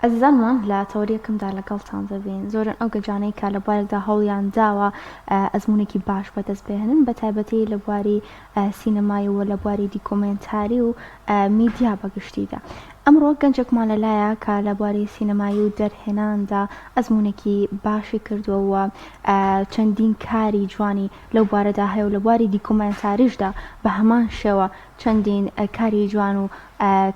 ئەزیزانمان لە تەوریەکەمدا لەگەڵتان دەبین زۆرن ئەو گەجانەی کە لە بارێکدا هەوڵیان داوە ئەزمونێکی باش بەدەستبێنن بە تایبەتی لە بواری سینەمایی و لە بواری دیکۆمنتاری و میدیا بەگشتیدا. ئەمڕۆ گەنجێکمان لەلایە کە لە بواری سینەمایی و دەرهێناندا ئەزمونێکی باشی کردووە و چەندین کاری جوانی لەو بارەدا هەیە و لە بواری دیکۆمنتاریشدا بە هەمان شێوە چەندین کاری جوان و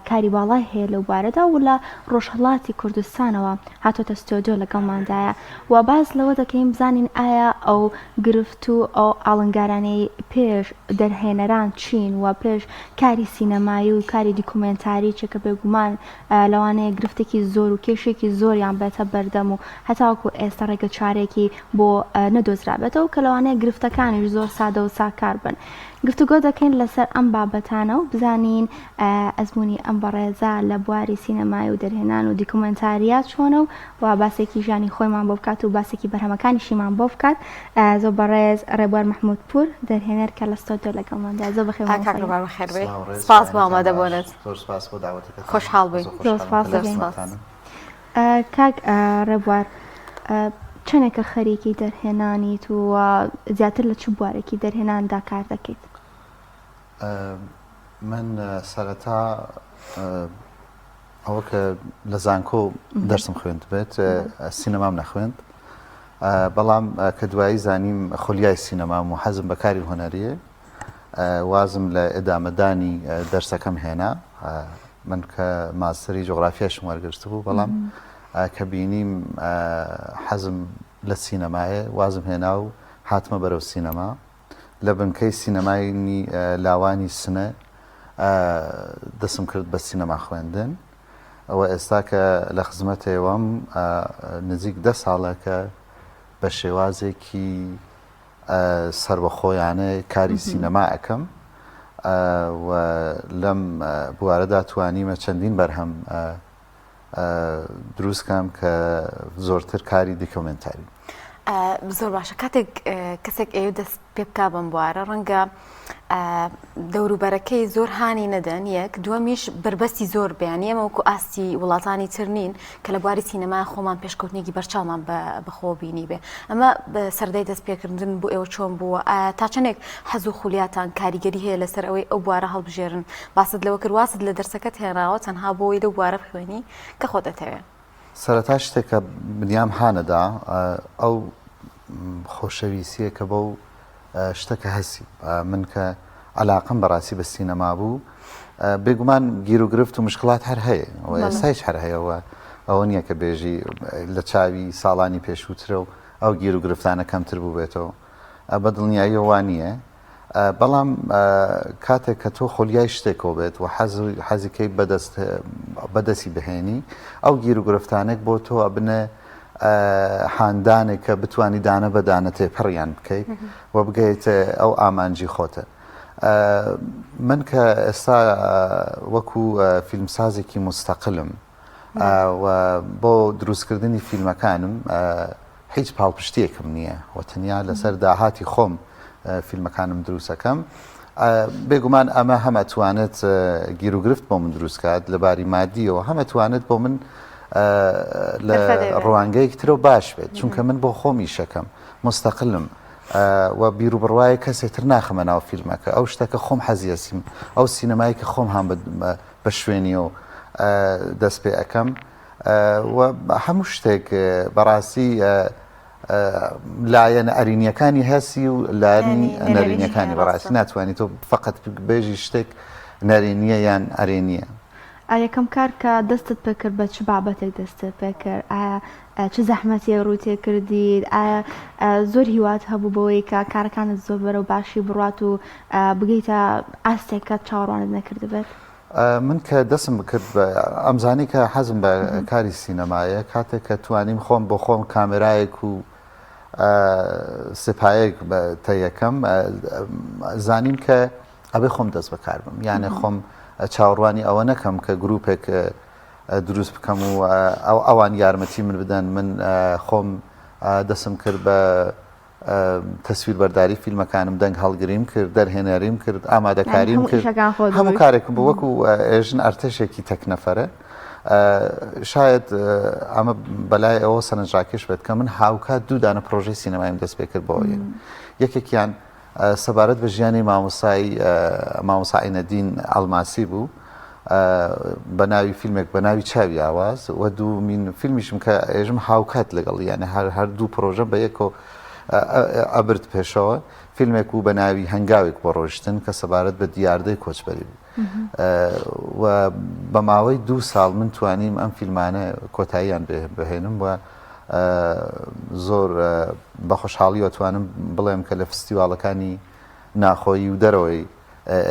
کاری باڵای هەیە لەو بارەدا و لە ڕۆژهەڵاتی کوردستانەوە هاتۆتە ستۆدیۆ لەگەڵماندایە و باز لەوە دەکەین بزانین ئایا ئەو گرفت و ئەو ئاڵنگارانەی پێش دەرهێنەران چین و پێش کاری سینەمایی و کاری دیکۆمنتاری چێکە بێگومان لەوانەیە گرفتێکی زۆر و کێشێکی زۆریان بێتە بەردەم و هەتاوەکو ئێستا ڕێگە چارێکی بۆ نەدۆزرابێتەوە کە لەوانەیە گرفتەکانیش زۆر سادە و ساکار بن. گفتوگۆ دەکەین لەسەر ئەم بابەتانە و بزانین ئەزمموی ئەم بەڕێزا لە بواری سینەمایی و دەرهێنان و دیکۆمنتاریات چۆنە و باسێکی ژانی خۆیمان بۆ بکات و باسێکی بەرهەمەکانیشیمان بۆ بکات. زۆر بەڕێز ڕێبوار مححمود پور دەرهێنەر کە لە ستۆدیۆ لەگەڵماندا زۆر بەخێر سپاس بۆ ئامادەبوونت خۆشحاڵ بووین. کاک ڕێبوار چەندێکە خەریکی دەرهێنانیت و زیاتر لە چ بوارێکی دەرهێناندا کار دەکەیت؟ من سەرەتا ئەوە کە لە زانکۆ دەرسم خوێند بێت سینەمام نەخوێند بەڵام کە دوایی زانیم خۆلیای سینەمام و حەزم بە کاری هۆنەریە وازم لە ئێدامەدانی دەرسەکەم هێنا. من کە ماستەری جۆغرافیاشم وەرگرت بوو بەڵام کە بینیم حەزم لە سینەمایە وازم هێنا و هاتمە بەرەو سینەما لە بنکەی سینەمای لاوانی سنە دەسم کرد بە سینەما خوێندن. ئەوە ئێستا کە لە خزمەتێوەم نزیک 10 ساڵە کە بە شێوازێکی سەربەخۆیانە کاری سینەما ئەەکەم و لەم بوارەدا توانیمە چەندین بەرهەم دروستکەم کە زۆرتر کاری دیکۆمنتاری. زۆر باشە کاتێک کەسێک ئێوە دەست پێ بکا بم بوارە ڕەنگە دەوروبەرەکەی زۆر هانی نەدەن یەک دووەمیش بربەستی زۆر بیان ئێمە وەکو ئاستی وڵاتانی تر نین کە لە بواری سینەما خۆمان پێشکەوتنێکی بەرچاومان بەخۆ بینی بێ. ئەمە سەردەی دەست پێکردن بۆ ئێوە چۆن بووە تا چەندێک حەز و خولیاتان کاریگەری هەیە لەسەر ئەوەی ئەو بوارە هەڵبژێرن باست لەوە کرد واست لە دەرسەکەت هێنراوە تەنها بۆی لەو بوارە بخوێنی کە خۆ دەتەوێت؟ سەرەتا شتێکە بنیام هانەدا ئەو خۆشەویستیە کە بەو شتەکە هەسی من کە علاقم بەڕاستی بە سینەما بوو بێگومان گیر و گرفت و مشکلات هەر هەیە و ئێستاش هەر هەیەەوە ئەوە نییە کە بێژی لە چاوی ساڵانی پێشووترە و ئەو گیر و گرفتانە کەمتر بوو بێتەوە بە دڵنیایی وانە. بەڵام کاتێک کە تۆ خۆلیای شتێکەوە بێت و حەزیکەی بەدەستی بهێنی ئەو گیر و گرفتانێک بۆ تۆ بنە حاندانێک کە بتانی دانە بەدانە تێپەڕیان بکەیت و بگەیتە ئەو ئامانجی خۆتە. من کە ئێستا وەکو فیلمسازێکی مستەقلم و بۆ دروستکردنی فیلمەکانم هیچ پاڵپشتێکم نییە و تەنیا لەسەر داهاتی خۆم فیلمەکانم دروستەکەم. بێگومان ئەمە هەمەتوانێت گیر و گرفت بۆ من دروستکات لەباری مادیەوە هەمەتوانێت بۆ من لە ڕوانگەیەک ترە باش بێت چونکە من بۆ خۆمی شەکەم مستەقلم و بیر و بڕوایە کەسێتر ناخەمە ناو فیلمەکە ئەو شتەکە خۆم حەزیەسیم ئەو سینەمایی کە خۆم هەم بە شوێنی و دەست پێ ئەەکەم و هەموو شتێک بەڕاستی لایەن ئەرینیەکانی هەسی و لایەنی نەرینیەکانی بەڕاستی ناتوانانی تۆ فقط بێژی شتێک نەرینیە یان ئەرێنیە. یەکەم کار کە دەستت پێکرد بە چ بابەتێک دەستت پێکرد؟ ئایا چ زەحمەتی ڕووی تێکردیت؟ ئایا زۆر هیوات هەبوو بەوەی کە کارەکانت زۆر بەرەو باشی بڕات و بگەیتە ئاستێکە چاوەڕوانت نەکردبێت؟ من کە دەستم بکرد ئەمزانی کە حەزم بە کاری سینەمایە کاتێک کە توانیم خۆم بۆ خۆم کامێرایەک و سپایەک تەیەکەم زانیم کە ئەبێ خۆم دەست بەکار بم یانە خۆم چاوەڕوانی ئەوە نەکەم کە گروپێک دروست بکەم و ئەوان یارمەتی من بدەن. من خۆم دەسم کرد بە تەسویر بەرداری فیلمەکانم دەنگ هەڵگریم کرد دەرهێنەریم کرد ئامادەکاریم کرد هەموو کارێکم بۆ وەکو ئێژن ئەرتەشێکی تەک نەفەرە شاید ئەمە بەلای ئەوە سەرنجڕاکێش بێت کە من هاوکات دوودانە پرۆژەی سینەمایم دەست پێ کرد بۆ یەکێکیان سەبارەت بە ژیانی مامۆسای نەدین ئەڵماسی بوو بە ناوی فیلمێک بە ناوی چاوی ئاواز و دوومین فیلمیشم کە ئێژم هاوکات لەگەڵ یانە هەردوو پرۆژە بە یەکۆ ئەبرد پێشەوە فیلمێک و بە ناوی هەنگاوێک بۆ ڕۆشتن کە سەبارەت بە دیاردەی کۆچبەری بوو و بە ماوەی 2 ساڵ من توانیم ئەم فیلمانە کۆتاییان بهێنم و زۆر بە خۆشحاڵیەوە توانم بڵێم کە لە فستیواڵەکانی ناخۆیی و دەرەوەی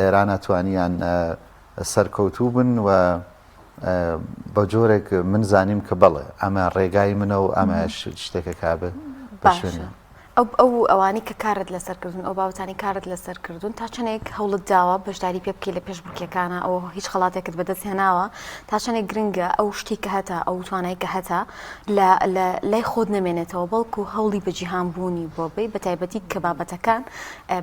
ئێران ناتوانیان سەرکەوتوو بن و بە جۆرێک من زانیم کە بەڵێ ئەمە ڕێگای منە و ئەمە شتێکە کابێ بە شوێنە. ئەو ئەوانی کە کارت لەسەرکردون ئەو باوتانی کارت لەسەرکردون تا چەندێک هەوڵت داوە بەشداری پێ بکەی لە پێشبڕکێکانە ئەو هیچ خەڵاتێکت بەدەست هێناوە تا چەندێک گرنگە ئەو شتی کە هەتا ئەو توانای کە هەتا لای خۆت نەمێنێتەوە بەڵکو هەوڵی بە جیهان بوونی بۆ بێ بە تایبەتی کە بابەتەکان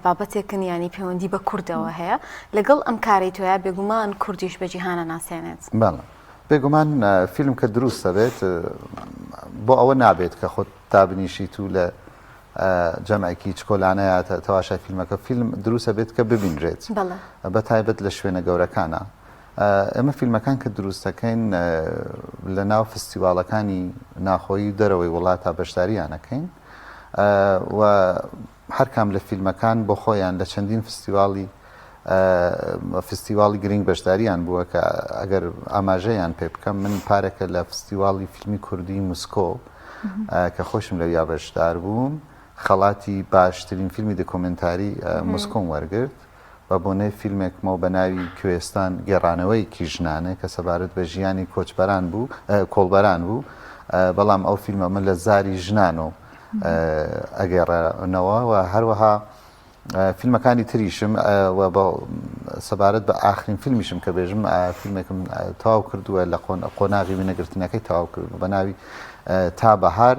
بابەتێکن ینی پەیوەندی بە کوردەوە هەیە لەگەڵ ئەم کاری تۆیە بێگومان کوردیش بە جیهانە ناسێنێت. بێگومان فیلم کە دروستە بێت بۆ ئەوە نابێت کە خۆت تابنیشیت و لە جەمعێکی چکۆلانەیە تەواشای فیلمەکە فیلم دروستە بێت کە ببینرێت بە تایبەت لە شوێنە گەورەکانە. ئێمە فیلمەکان کە دروستەکەین لە ناو فستیواڵەکانی ناخۆیی دەرەوەی وڵات تا بەشداریانەکەین و هەرکام لە فیلمەکان بۆ خۆیان لە چەندین فستیواڵی گرنگ بەشداریان بووە کە ئەگەر ئاماژەیان پێ بکەم من پارێکە لە فستیواڵی فیلمی کوردی موسکۆ کە خۆشم لە یا بەشدار بووم خەڵاتی باشترین فیلمی دۆکۆمنتاری موسکۆم وەرگرت بە بۆنەی فیلمێکمەوە بە ناوی کوێستان گێڕانەوەی کیژنانە کە سەبارەت بە ژیانی کۆچبەران بوو کۆڵبەران بوو بەڵام ئەو فیلمە من لە زاری ژنانەوە ئەگەڕێنەوە و هەروەها فیلمەکانی تریشم و بە سەبارەت بە ئاخرین فیلمیشم کە بێژم فیلمێکم تەواو کردووە لە قۆناغی وینەگرتنەکەی تەواو کردو بە ناوی تا بەهار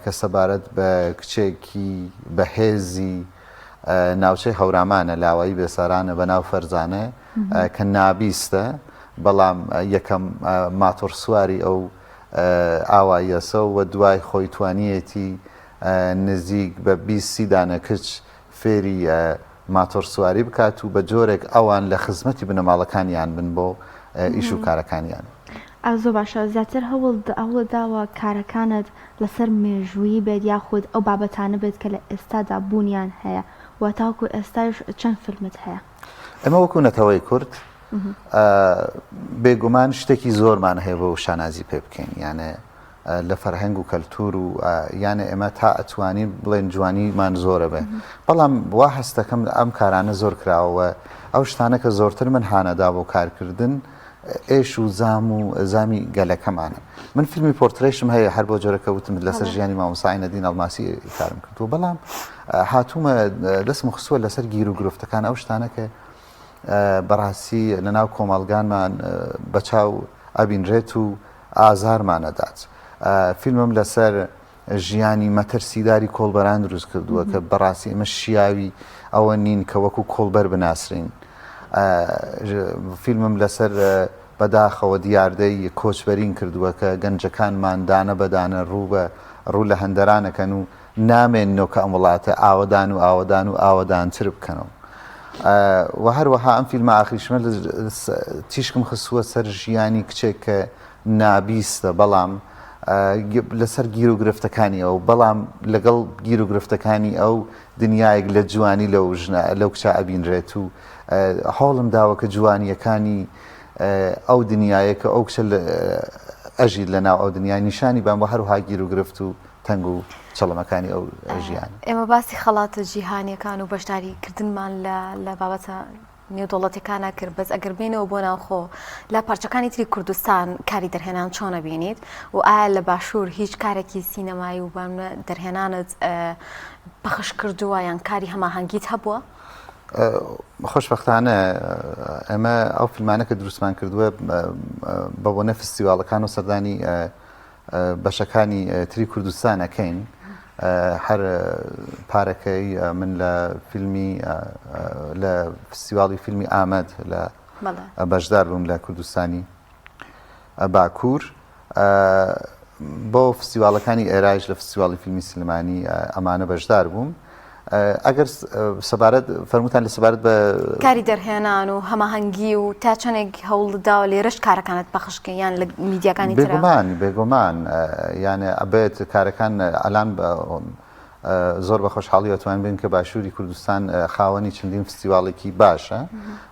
کە سەبارەت بە کچێکی بەهێزی ناوچەی هەورامانە لاوایی بێسارانە بە ناو فەرزانە کە نابیستە بەڵام یەکەم ماتۆر سواری ئەو ئاوایەسە و دوای خۆی توانیەتی نزیک بە 20 دانە کچ فێری ماتۆر سواری بکات و بە جۆرێک ئەوان لە خزمەتی بنەماڵەکانیان بن بۆ ئیش و کارەکانیان. ئەو زۆر باشە زیاتر هەوڵ داوە کارەکانت لەسەر مێژوویی بێت یاخود ئەو بابەتانە بێت کە لە ئێستادا بوونیان هەیە و تاوکو ئێستاش چەند فیلمت هەیە؟ ئەمە وەکو نەتەوەی کورد بێگومان شتێکی زۆرمان هەیە بۆ شانازی پێ بکەین یانە لە فەرهەنگ و کەلتور و یانە ئێمە تا ئەتوانین بڵێن جوانیمان زۆرە بێ بەڵام وا هەستەکەم ئەم کارانە زۆر کراوە ئەو شتانە کە زۆرتر من هانەدا بۆ کارکردن ئێش و زامی گەلەکەمانە. من فیلمی پۆرتڕێشم هەیە هەر بۆ جۆرەکە وتم لەسەر ژیانی مامۆسای نەدین ئەڵماسی کارم کردووە بەڵام هاتوومە دەستم خستووە لەسەر گیر و گرفتەکان ئەو شتانە کە بەڕاستی لەناو کۆمەڵگانمان بەچاو ئەبینرێت و ئازارمانەدات. فیلمم لەسەر ژیانی مەترسیداری کۆڵبەران دروست کردووە کە بەڕاستی ئمە شیاوی ئەوە نین کە وەکو کۆڵبەر بناسرین. فیلمم لەسەر بەداخەوە دیاردەی کۆچبەرین کردووە کە گەنجەکانمان دانە بەدانە ڕوو لە هەندەرانەکەن و نامێنەوە کە ئەم وڵاتە ئاوەدان و ئاوەدانتر بکەنەوە. و هەروەها ئەم فیلمە ئاخریشمە تیشکم خستووە سەر ژیانی کچێک کە نابیستە بەڵام لەسەر گیر و گرفتەکانی ئەو بەڵام لەگەڵ گیر و گرفتەکانی ئەو دنیایەک لە جوانی لەو کچە ئەبینرێت و هەوڵم داوە کە جوانیەکانی ئەو دنیایەکە ئەو کچە ئەژید لەناو ئەو دنیای نیشانی بام بە هەروها گیر و گرفت و تەنگ و چەڵەمەکانی ئەو ژیان. ئێمە باسی خەڵاتە جیهانیەکان و بەشداریکردنمان لە بابەتە نێودوڵەتەکانە کرد بەس ئەگەر بێنەوە بۆ ناوخۆ لە پارچەکانی تری کوردستان کاری دەرهێنان چۆنە بینیت و ئایا لە باشوور هیچ کارێکی سینەمایی و دەرهێنانت بەخش کردووە یان کاری هەماهەنگیت هەبووە؟ خۆشبەختانە ئەمە ئەو فیلمانە کە دروستمان کردووە بە بۆنە فستیواڵەکان و سەردانی بەشەکانی تری کوردستانەکەین هەر پارەکەی من لە فیلمی لە فستیواڵی فیلمی ئامەد لە بەشدار بووم لە کوردستانی باکوور بۆ فستیواڵەکانی ئێرایش لە فستیواڵی فیلمی سینەمانی ئەمانە بەشدار بووم. ئەگەر سەبارەت فەرمووتان لە سەبارەت بە کاری دەرهێنان و هەماهەنگی و تا چەندێک هەوڵداوە لێرەش کارەکانت پەخشکە یان لە میدیاکانی ترا؟ بێگومان یانە ئەبێت کارەکان ئەلان زۆر بە خۆشحاڵی ئەتوان بین کە باشووری کوردستان خاوەنی چەندین فستیواڵێکی باشە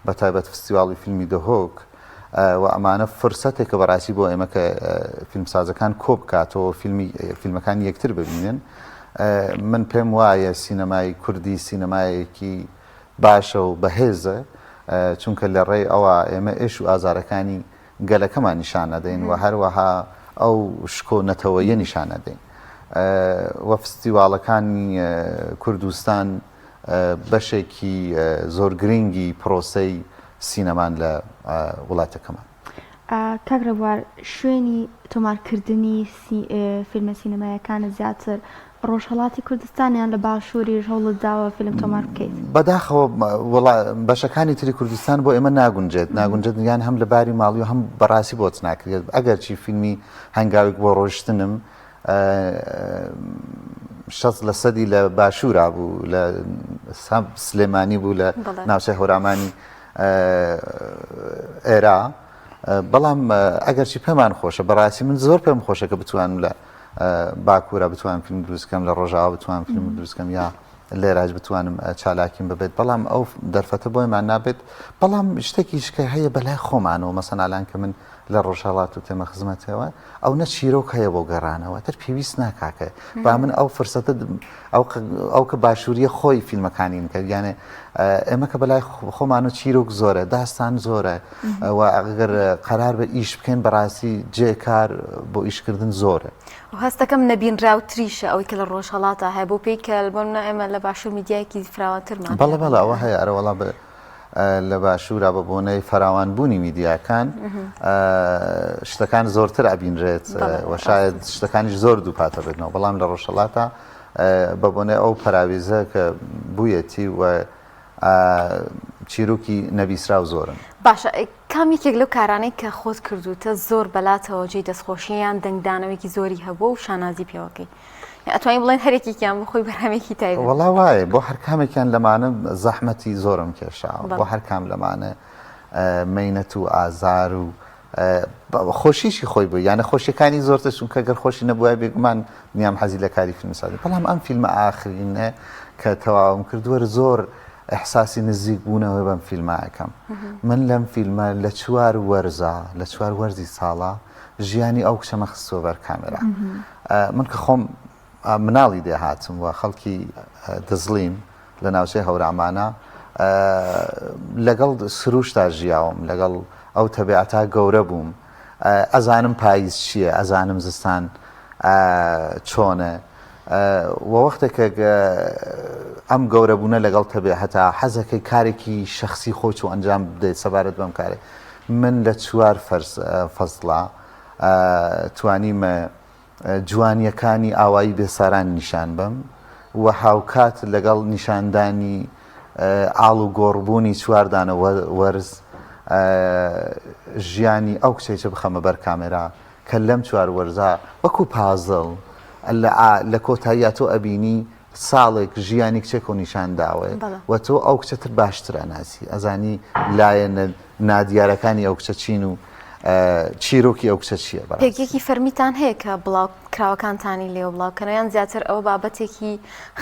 بە تایبەت فستیواڵی فیلمی دهۆک و ئەمانە فرسەتێکە بەڕاستی بۆ ئێمە کە فیلمسازەکان کۆ بکاتەوە فیلمەکان یەکتر ببینن. من پێم وایە سینەمای کوردی سینەمایەکی باشە و بەهێزە چونکە لە ڕێی ئەوە ئێمە ئێش و ئازارەکانی گەلەکەمان نیشان نەدەین و هەروەها ئەو شکۆنەتەوەیە نیشان نەدەین. وە فستیواڵەکانی کوردستان بەشێکی زۆر گرنگی پرۆسەی سینەمان لە وڵاتەکەمان. کاک ڕێبوار، شوێنی تۆمارکردنی فیلمە سینەمایەکانە زیاتر ڕۆژهەڵاتی کوردستانیان لە باشووری هەوڵت داوە فیلم تۆمار بکەیت؟ بەداخەوە بەشەکانی تری کوردستان بۆ ئێمە ناگونجێت یان هەم لە باری ماڵی و هەم بەڕاستی بۆت ناکرێت. ئەگەر چی فیلمی هەنگاوێک بۆ ڕۆشتنم 60% لە باشوورا بوو، لە سلێمانی بوو، لە ناوچەی هەورامانی ئێرا. بەڵام ئەگەرچی پێمان خۆشە بەڕاستی من زۆر پێم خۆشە کە بتوانم لە باکوورە بتوانم فیلم دروستکەم، لە ڕۆژاوە بتوانم فیلم دروستکەم، یا لێراج بتوانم چالاکیم ببێت. بەڵام ئەو دەرفەتە بۆیمان نابێت. بەڵام شتێکیش کە هەیە بەلای خۆمانەوە، مەسەناڵان کە من لە ڕۆژهەڵات و تێمە خزمەتەوە ئەو نە چیرۆک هەیە بۆ گەڕانەوە تر پێویست ناکاکە با من ئەو فرسەتە ئەو کە باشووریە خۆی فیلمەکانی کرد. یانێ ئێمە کە بەلای خۆمان و چیرۆک زۆرە، داستان زۆرە و ئەگەر قەرار بە ئیش بکەین بەڕاستی جێکار بۆ ئیشکردن زۆرە. هەستەکەم نەبینراوتریشە ئەوەی کە لە ڕۆژهەڵاتە هەیە بۆ پێی کە بۆمە ئێمە لە باشوور میدیایەکی فراوانترمان. بەڵێ ئەوە هەیە. ئەرەوەڵا لە باشوورا بە بۆنەی فراوانبوونی میدیاکان شتەکان زۆرتر ئەبینرێت و شاید شتەکانیش زۆر دووپاتە بێتنەوە. بەڵام لە ڕۆژهەڵاتە بە بۆنەی ئەو پەراویزە کە بوویەتی و چیرۆکی نەبیسراو زۆرن. باشە، کامێکێک لەو کارانەی کە خۆت کردوتە زۆر بەلاتەوە جێی دەستخۆشییان دەنگدانەوەیکی زۆری هەبوو و شانازی پێوەکەی ئەتوانین بڵێن هەرێکێکیان بۆ خۆی بەرهەمێکی تایبەت؟ وەڵا وایە بۆ هەر کامێکیان لەمانە زەحمەتی زۆرم کێشاوە، بۆ هەر کام لەمانە مەینەت و ئازار و خۆشیشی خۆی بوو، یانە خۆشیەکانی زۆرتە چونکە گەر خۆشی نەبووە بێگومان نیام حەزی لە کاری فیلمسازی. بەڵام ئەم فیلمە ئاخرینە کە تەواوم کردووە زۆر ئەحساسی نزیک بوونەوەی بەم فیلمەکەم. من لەم فیلمە لە 4 وەرزە لە 4 وەرزی ساڵە ژیانی ئەو کچەمە خستووە بەر کامێرا. من کە خۆم مناڵی دێهاتم و خەڵکی دەزڵیم لە ناوچەی هەورامانە لەگەڵ سروشتا ژیاوم، لەگەڵ ئەو تەبیعەتە گەورە بووم. ئەزانم پاییز چییە، ئەزانم زستان چۆنە. وەختێکە ئەم گەورەبوونە لەگەڵ تەبیعەتە حەزەکەی کارێکی شەخصی خۆت و ئەنجام بدەیت سەبارەت بەم کارێ. من لە 4 فەزڵا توانیمە جوانیەکانی ئاوایی بێساران نیشان بم و هاوکات لەگەڵ نیشاندانی ئاڵ و گۆڕبوونی 4 دانە وەرز ژیانی ئەو کچێکە بخەمە بەر کامێرا کە لەم 4 وەرزە وەکو پازڵ لە کۆتاییە تۆ ئەبینی ساڵێک ژیانی کچێک و نیشان داوێ و تۆ ئەو کچەتر باشترە ناسی، ئەزانی لایە نادیارەکانی ئەو کچە چین و چیرۆکی ئەو کچە چییە. پێکێکی فەرمیتان هەیە کە بڵاو کراوەکانتانی لێوە بڵاوکەنەوەیان زیاتر ئەوە بابەتێکی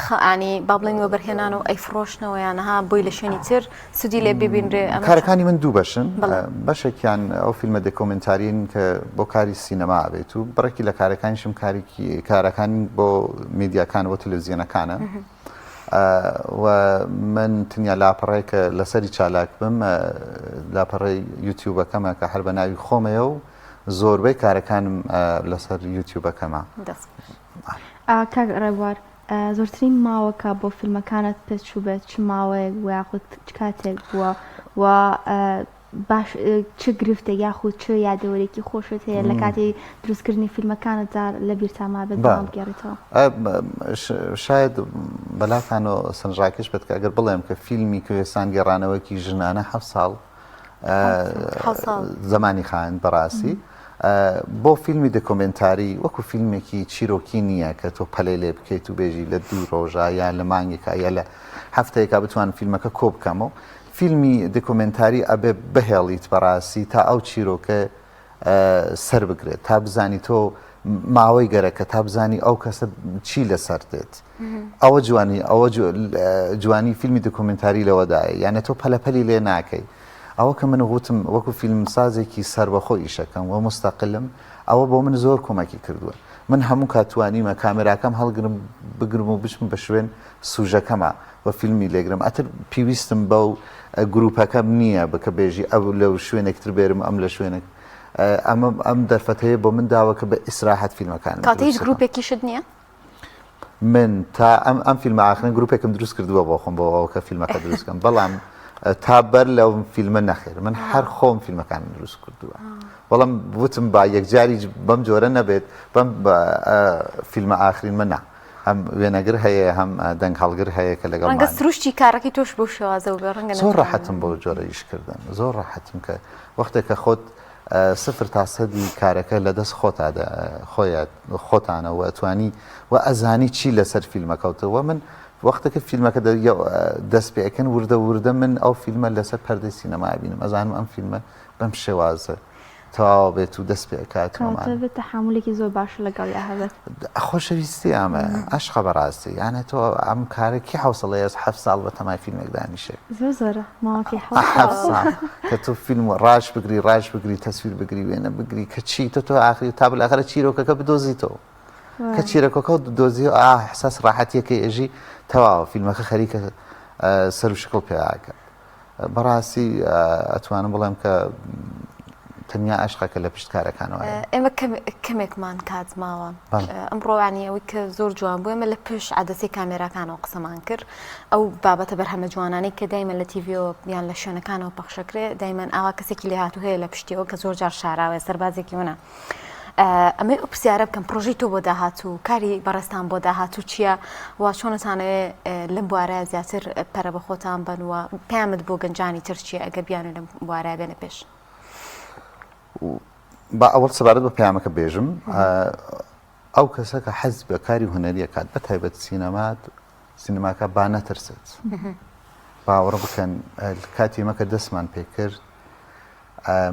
خەعانی با بڵێنەوە بەرهێنان و ئەیفرۆشنەوە یانەها بۆی لە شوێنی تر سودی لێ ببینرێ. کارەکانی من دوو بەشن، بەشێکیان ئەو فیلمە دۆکۆمنتارین کە بۆ کاری سینەما ئەبێت و بڕێکی لە کارەکانیشم کارەکانی بۆ میدیاکان بۆ تەلەڤیزیۆنەکانە و من تنیا لاپەڕێکە لەسەری چالاک بم لاپەڕەی یوتیوبەکەمە کە هەر بە ناوی خۆمەیە و زۆربەی کارەکانم لەسەر یوتیوبەکەمە. کاک ڕێبوار، زۆرترین ماوەکە بۆ فیلمەکانت پێچوو بێت چ ماوەیەک و یاخود چ کاتێک بووە و باش چ گرفتە یاخود چ یادەوەرێکی خۆشت هەیە لە کاتی دروستکردنی فیلمەکانت لە بیرتاما بێت بڵامگەڕێتەوە؟ شاید بەلاتانەوە سنجاکش بێت کە ئەگەر بڵێم کە فیلمی کوێستان گەڕانەوەکی ژنانە 7 ساڵ زمانی خاین بەڕاستی بۆ فیلمی دکۆمنتاری وەکو فیلمێکی چیرۆکی نییە کە تۆ پەلەی لێ بکەیت و بێژی لە 2 ڕۆژە یا لە مانگێکە یا لە هەفتەیەکە بتوان فیلمەکە کۆ بکەمەوە. فیلمی دکۆمنتاری ئەبێ بهێڵیت بەڕاستی تا ئەو چیرۆکە سەر بگرێت، تا بزانی تۆ ماوەی گەرەکە، تا بزانی ئەو کەسە چی لەسەر دێت. ئەوە جوانی فیلمی دکۆمنتاری لەوەدایە، یانە تۆ پەلەپەلی لێ ناکەی. ئەوە کە من وتم وەکو فیلمسازێکی سەربەخۆ ئیشەکەم و مستەقلم، ئەوە بۆ من زۆر کۆمەکی کردووە. من هەموو کاتوانیمە کامێراکەم هەڵگرم بگرم و بچم بە شوێن سوژەکەمە و فیلمی لێگرم. ئەتر پێویستم بەو گروپەکەم نییە بکە بێژی ئەو لەو شوێنێکتر بێرم ئەم لە شوێنێک. ئەم دەرفەتەیە بۆ من داوە کە بە ئیسراحەت فیلمەکان. کاتە هیچ گروپێکیشت نییە؟ من تا ئەم فیلمە ئاخرن گروپێکم دروست کردووە بۆ خۆم بۆ ئەوکە فیلمەکە دروستکەم، بەڵام تا بەر لەو فیلمە نەخێر من هەر خۆم فیلمەکان دروست کردووە. بەڵام وتم با یەکجاری بەم جۆرە نەبێت بەم فیلمە ئاخرین من نا هەم وێنەگر هەیە هەم دەنگ هەڵگر هەیە کە لەگەڵ ڕەنگە سروشتی کارەکەی تۆش بۆ شێوازە و بێ ڕەنگە زۆر ڕاحەتم بۆ جۆرە ئیشکردن، زۆر ڕاحەتم کە وەختێکە خۆت 0 تا 100 کارەکە لە دەست خۆتانە و ئەتوانی و ئەزانی چی لەسەر فیلمەکەوتەوە. من وەختێکە فیلمەکە دەست پێەکەن وردە من ئەو فیلمە لەسەر پەردەی سینەما بینم، ئەزانم ئەم فیلمە بەم شێوازە تەواو بێت و دەست پێکاتمان تەحملێکی زۆر باش لەگەڵ هەبێت. خۆشەویستی ئەمە عەشقە بەڕاستی، یانە تۆ ئەم کارێکی حوسڵەیە 7 ساڵ بە تەمای فیلمێک دانیشێ زۆرە ماوەکی 7 ساڵ کە تۆ فیلم ڕاش بگری تەسویر بگری وێنە بگری کە چی تۆ ئاخری تا بەلاخرە چیرۆکەکە بدۆزیتەوە کە چیرەکەکە دۆزی و حساس ڕاحەتیەکەی ئێژی تەواوە فیلمەکە خەریکە سەر و شکڵ پێیاکە. بەڕاستی ئەتوانم بڵێم کە تەنیا عەشقەکە لە پشت کارەکانەوە. ئێمە کەمێکمان کات ماوە ئەمڕۆوانی ئەوەی کە زۆر جوان بوو ئێمە لە پشت عەدەسی کامێراکانەوە قسەمان کرد. ئەو بابەتە بەرهەمە جوانانەی کە دایمەن لە تیڤیەوە یان لە شوێنەکانەوە پەخشەکرێ دایمەن ئاوا کەسێکی لێ هاتوو هەیە لە پشتیەوە کە زۆر جار شاراوێ سەربازێکی منە. ئەمەی ئەو پرسیارە بکەم پرۆژەی تۆ بۆ داهاتوو کاری بەڕێستان بۆ داهاتوو چییە وا چۆنتانەوێ لەم بوارە زیاتر پەرە بە خۆتان بنوە پامت بۆ گەنجانی تر چییە ئەگەر بیانێ لەم بوارە بێنە پێش؟ با ئەوەڵ سەبارەت بە پەیامەکە بێژم ئەو کەسە کە حەز بە کاری هونەریە کات بە تایبەت سینەماکە با نەترسێت باوەڕ بکەن. کاتی مەکە دەستمان پێ کرد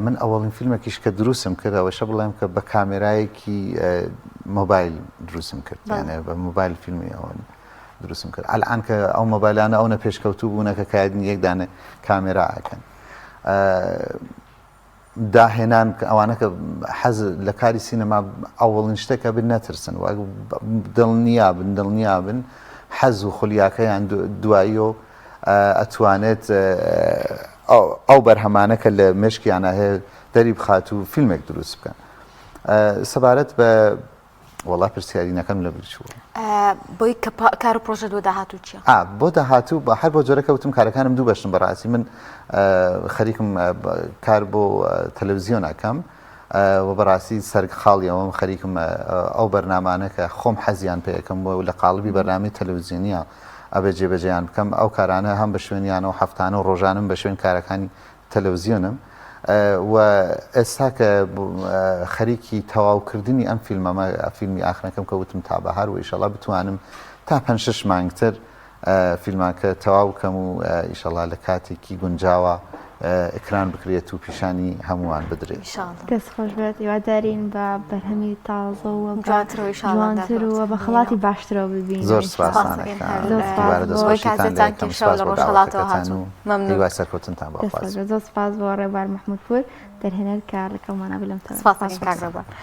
من ئەوەڵین فیلمێکیش کە دروستم کرد ئەوەشە بڵێم کە بە کامێرایەکی مۆبایل دروستم کرد، یانە بە مۆبایل فیلمی ئەوە دروستم کرد. ئەلعان کە ئەو مۆبایلانە ئەوە پێشکەوتوو بوونەکە کایدن یەکدانە کامێرا ئەکەن داهێنان کە ئەوانە کە حەز لە کاری سینەما ئەوڵین شتێکە بن نەترسن و دڵنیا بن حەز و خولیاکەیان دوایی و ئەتوانێت ئەو بەرهەمانە کە لە مشکیانە هەیە دەری بخات و فیلمێک دروست بکەن. سەبارەت بە وەڵا پرسیارینەکەم لە بچووە بۆی کار و پرۆژە بۆ داهاتوو چییە؟ بۆ داهاتوو بە هەر بۆ جۆرەکە وتم کارەکانم دوو بەشن بەڕاستی من خەریکم کار بۆ تەلەڤیزیۆن ئەکەم و بەڕاستی سەرخاڵیەوەم خەریکم ئەو بەرنامانە کە خۆم حەزیان پێ یەکەم بۆ لە قاڵبی بەرنامی تەلەڤیزیۆنیە ئەبێ جێبەجێیان بکەم ئەو کارانە هەم بە شوێنیانەوە هەفتانە و ڕۆژانم بە شوێن کارەکانی تەلەڤیزیۆنم و ئێستا کە خەریکی تەواوکردنی ئەم فیلمی ئاخرەکەم کە وتم تا بەهار و ئیشەڵا بتوانم تا 5-6 مانگتر فیلماکە تەواو بکەم و ئیشەڵا لە کاتێکی گونجاوە ئەکران بکرێت و پیشانی هەمووان بدرێت. دەست خۆش بێت هیوادارین بە بەرهەمی تازە و جوانتر و بە خەڵاتی باشترەوە ببینین. زۆر سپاسانەکەم زۆر سپاس بۆ ڕێبار محمود پور دەرهێنەر کار لەگەڵمانە بلەم. سپاس.